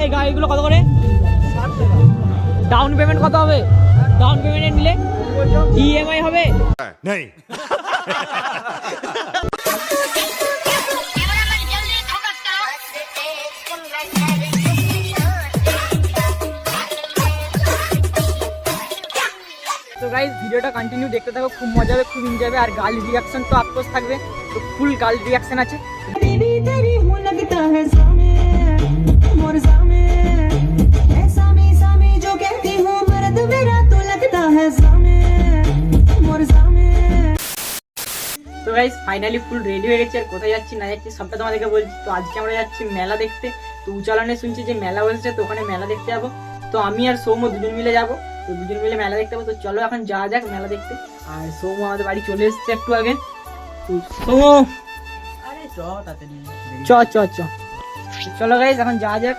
এই গাড়িগুলো কত করে? ডাউন পেমেন্ট কত হবে? ডাউন পেমেন্টে নিলে ইএমআই হবে? नहीं। তো গাইস ভিডিওটা কন্টিনিউ দেখতে থাকো, খুব মজা হবে, খুব এনজয় হবে। আর গার্ল রিয়াকশন তো অফকোর্স থাকবে, তো ফুল গার্ল রিয়াকশন আছে। তো গাইস ফাইনালি ফুল রেডি হয়ে গেছে, আর কোথায় যাচ্ছি না যাচ্ছি সবটা তোমাদেরকে বলছি। তো আজকে আমরা যাচ্ছি মেলা দেখতে। তো উচালনে শুনছি যে মেলা বসেছে, তো ওখানে মেলা দেখতে যাবো। তো আমি আর সৌম্য দুজন মিলে যাবো, তো দুজন মিলে মেলা দেখতে যাবো। তো চলো এখন যাওয়া যাক মেলা দেখতে। আর সৌম্য আমাদের বাড়ি চলে এসেছে একটু আগে। তো সৌম্য চলো গাইস এখন যাওয়া যাক।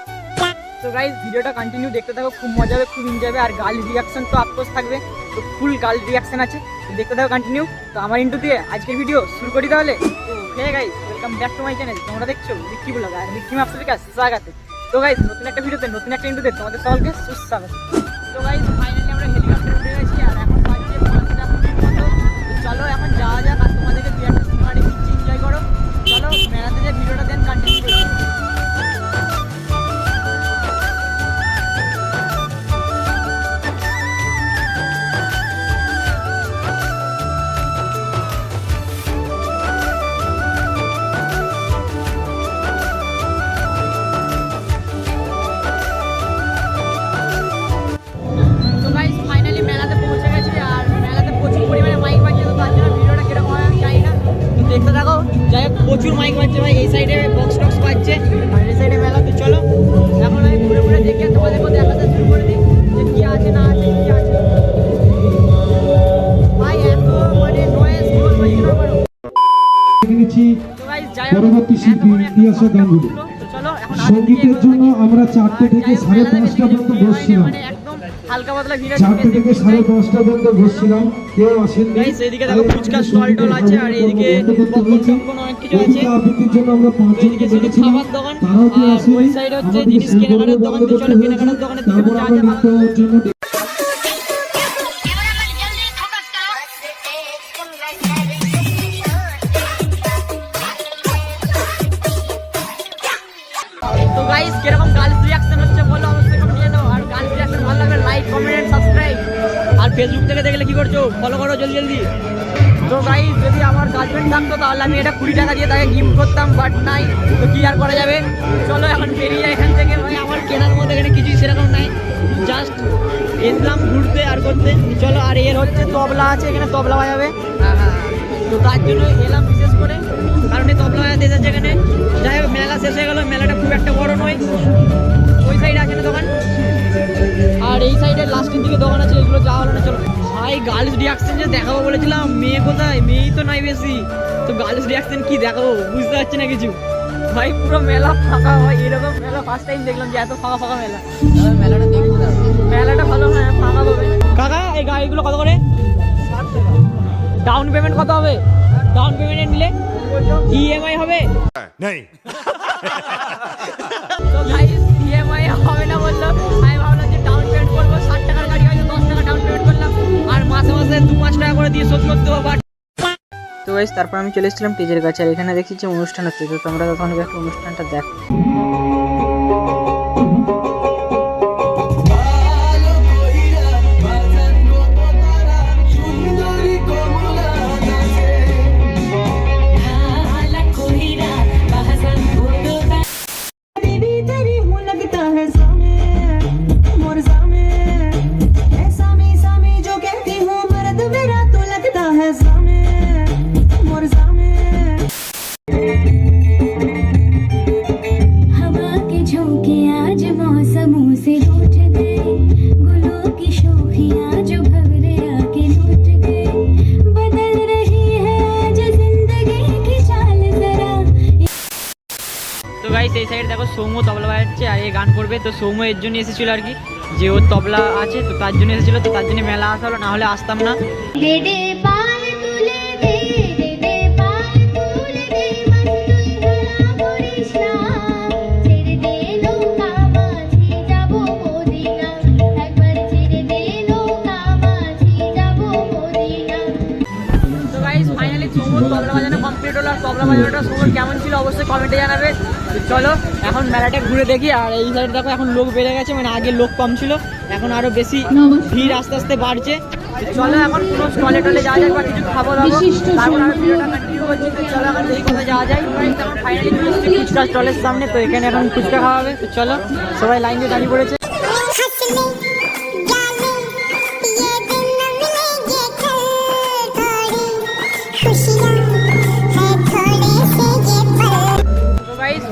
তো গাইস ভিডিওটা কন্টিনিউ দেখতে থাকো, খুব মজা হবে, খুব এনজয় হবে। আর গার্ল রিয়াকশন তো অফকোর্স থাকবে, তো ফুল গার্ল রিয়াকশন আছে, তো দেখতে থাকো কন্টিনিউ। তো আমার ইন্টু দিয়ে আজকের ভিডিও শুরু করি তাহলে। Hey guys welcome back to my channel. তোমরা দেখছো বিক্কি ব্লগ, আর বিক্কি মে আপনাদের কাছে স্বাগত। তো গাইস নতুন একটা ভিডিওতে নতুন একটা ইন্টুতে তোমাদের সকলকে সুস্বাগত। তো গাইস ফাইনালি আমরা হেলিকপ্টারে উঠে গেছি, আর এখন বাজে 5টা মতো। তো চলো এখন যাওয়া যাক, আর তোমাদেরকে দুই একটা সিনেমাটি এনজয় করো। চলো মেলাতে যে ভিডিওটা দেন কন্টিনিউ করো। প্রচুর মাইক বাজছে ভাই, এই সাইডে বক্স টক্স বাজছে, আর এই সাইডে মেলা। তো চলো এখন আমি ঘুরে ঘুরে দেখি, তোমাদেরকে দেখাতে শুরু করে দিই যে কি আছে না আছে, কি আছে ভাই। এত মানে নয়েজ বলছি না পারো। তো গাইস যাই হোক পরবর্তী শিল্পী ইতিহাসের গানগুলো। তো চলো এখন সঙ্গীতের জন্য আমরা 4টে থেকে 5:30 পর্যন্ত বসছিলাম। মানে একদম হালকা পাতলা ভিড় 4টে থেকে 10:30 পর্যন্ত বসছিলাম, কেউ আসেনি। গাইস এদিকে দেখো ফুচকা স্টল টল আছে, আর এইদিকে পপকর্ন টপকর্ন অনেক কিছু আছে। আবৃত্তির জন্য আমরা 5 এদিকে শুধু খাবার দোকান, আর ওই সাইড হচ্ছে জিনিস কেনাকাটার দোকান। তো চলো কেনাকাটার দোকানের দিকে তারপর আমরা নৃত্যের জন্য তো গাইস কিরকম গার্লস রিয়াকশন হচ্ছে বলো অবশ্যই কমেন্টে জানাও। আর গার্লস রিয়াকশন ভালো লাগলে লাইক কমেন্ট সাবস্ক্রাইব, আর ফেসবুক থেকে দেখলে কি করছো ফলো করো জলদি জলদি। তো গাইস যদি আমার গার্লফ্রেন্ড থাকতো তাহলে আমি এটা 20 টাকা দিয়ে তাকে গিফট করতাম, বাট নাই, তো কি আর করা যাবে। চলো এখন বেরিয়ে যাই এখান থেকে। ভাই আমার কেনার মধ্যে এখানে কিছুই সেরকম নাই, জাস্ট এসলাম ঘুরতে আর করতে। চলো আর এর হচ্ছে তবলা আছে, এখানে তবলা বাজাবে, তো তার জন্য এলাম বিশেষ করে, কারণ এই তবলা বাজাতে এসেছে এখানে। যাই হোক মেলা শেষ হয়ে গেল, মেলাটা খুব একটা বড় নয়। ওই সাইডে আছে না দোকান, আর এই সাইডে লাস্টের দিকে দোকান আছে, এগুলো যাওয়া হলো না। চলো ভাই গার্লস রিয়াকশন যে দেখাবো বলেছিলাম, মেয়ে কোথায়, মেয়েই তো নাই বেশি, তো গার্লস রিয়াকশন কি দেখাবো বুঝতে পারছি না কিছু। ভাই পুরো মেলা ফাঁকা, ভাই এরকম মেলা ফার্স্ট টাইম দেখলাম যে এত ফাঁকা ফাঁকা মেলা। মেলাটা দেখবো, মেলাটা ভালো, হ্যাঁ ফাঁকা হবে। কাকা এই গাড়িগুলো কত করে? ডাউন পেমেন্ট কত হবে? ডাউন পেমেন্টে নিলে ইএমআই হবে? नहीं। তো ভাই ইএমআই হবে না বললো, আমি ভাবলাম যে ডাউন পেমেন্ট করবো, 60 টাকার গাড়ি হয়তো 10 টাকা ডাউন পেমেন্ট করলাম, আর মাসে মাসে 2-5 টাকা করে দিয়ে শোধ করতে হবে। তো গাইস তারপর আমি চলে এসেছিলাম টেজের কাছে, আর এখানে দেখছি যে অনুষ্ঠান হচ্ছে, তো তোমরা তখন একটা অনুষ্ঠানটা দেখো। এই সাইড দেখো সৌম্য তবলা বাজাচ্ছে, আর এই গান করবে। তো সৌম্য এর জন্য এসেছিল আর কি, যে ওর তবলা আছে, তো তার জন্য এসেছিল, তো তার জন্য মেলা আসা হলো, না হলে আসতাম না। আমাদের ওটা সময় কেমন ছিল অবশ্যই কমেন্টে জানাবে। তো চলো এখন মেলাটা ঘুরে দেখি। আর এই সাইডে দেখো এখন লোক বেড়ে গেছে, মানে আগে লোক কম ছিল, এখন আরো বেশি ভিড় আস্তে আস্তে বাড়ছে। তো চলো এখন কোনো স্টলে টলে যাওয়া যাক বা কিছু খাবো দাবো, তারপর আমি ভিডিওটা কন্টিনিউ করছি। তো চলো এখন দেখি কোথায় যাওয়া যায়। এখন ফাইনালি চলে এসেছি ফুচকা স্টলের সামনে। তো এখানে এখন ফুচকা খাওয়া হবে। তো চলো সবাই লাইন দিয়ে দাঁড়িয়ে পড়েছে।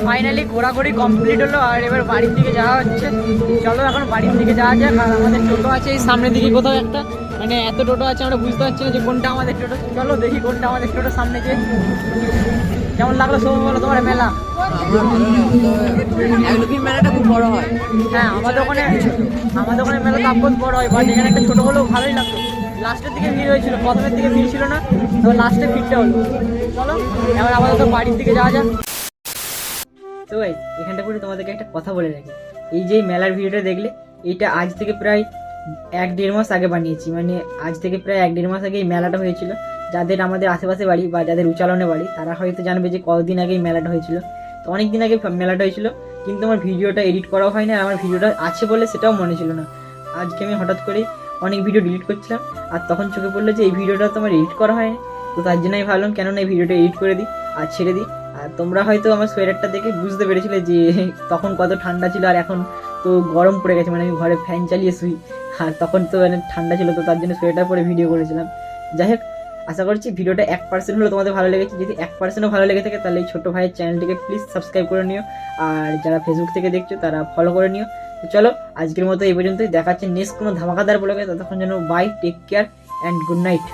ফাইনালি ঘোরাঘুরি কমপ্লিট হলো, আর এবার বাড়ির দিকে যাওয়া হচ্ছে। চলো এখন বাড়ির দিকে যাওয়া যাক। আর আমাদের টোটো আছে এই সামনের দিকে কোথাও একটা, মানে এত টোটো আছে আমরা বুঝতে পারছি না যে কোনটা আমাদের টোটো। চলো দেখি কোনটা আমাদের টোটো সামনে যে। কেমন লাগলো সবাই বলো তোমার মেলা? মেলাটা খুব বড় হয়। হ্যাঁ আমাদের ওখানে মেলা তাপত বড় হয়, বাট এখানে একটা ছোটো হলেও ভালোই লাগতো। লাস্টের দিকে ভিড় হয়েছিল, প্রথমের দিকে ভিড় ছিল না, তো লাস্টে ভিড়টা হলো। চলো এবার আমাদের বাড়ির দিকে যাওয়া যাক। তো ভাই এখানটা করে তোমাদেরকে একটা কথা বলে রাখি, এই যে মেলার ভিডিওটা দেখলে এইটা আজ থেকে প্রায় 1-1.5 মাস আগে বানিয়েছি। মানে আজ থেকে প্রায় 1-1.5 মাস আগে এই মেলাটা হয়েছিল। যাদের আমাদের আশেপাশে বাড়ি বা যাদের উচ্চালনে বাড়ি তারা হয়তো জানবে যে কতদিন আগে এই মেলাটা হয়েছিল। তো অনেক দিন আগে মেলাটা হয়েছিল, কিন্তু আমার ভিডিওটা এডিট করাও হয় না, আর আমার ভিডিওটা আছে বলে সেটাও মনে ছিল না। আজকে আমি হঠাৎ করেই অনেক ভিডিও ডিলিট করছিলাম, আর তখন চোখে পড়লো যে এই ভিডিওটা তো আমার এডিট করা হয়নি। তো তার জন্য আমি ভাবলাম কেননা এই ভিডিওটা এডিট করে দিই আর ছেড়ে দিই। আর তোমরা হয়তো আমার সোয়েটারটা দেখে বুঝতে পেরেছিলে যে তখন কত ঠান্ডা ছিল, আর এখন তো গরম পড়ে গেছে। মানে আমি ঘরে ফ্যান চালিয়ে শুই, আর তখন তো মানে ঠান্ডা ছিল, তো তার জন্য সোয়েটার পরে ভিডিও করেছিলাম। যাই হোক, আশা করছি ভিডিওটা 1% হলো তোমাদের ভালো লেগেছে। যদি 1%ও ভালো লেগে থাকে তাহলে এই ছোটো ভাইয়ের চ্যানেলটিকে প্লিজ সাবস্ক্রাইব করে নিও, আর যারা ফেসবুক থেকে দেখছো তারা ফলো করে নিও। তো চলো আজকের মতো এই পর্যন্তই, দেখাচ্ছে নেক্সট কোনো ধামাকাদার ব্লগে। ততক্ষণ যেন bye, take care and good night.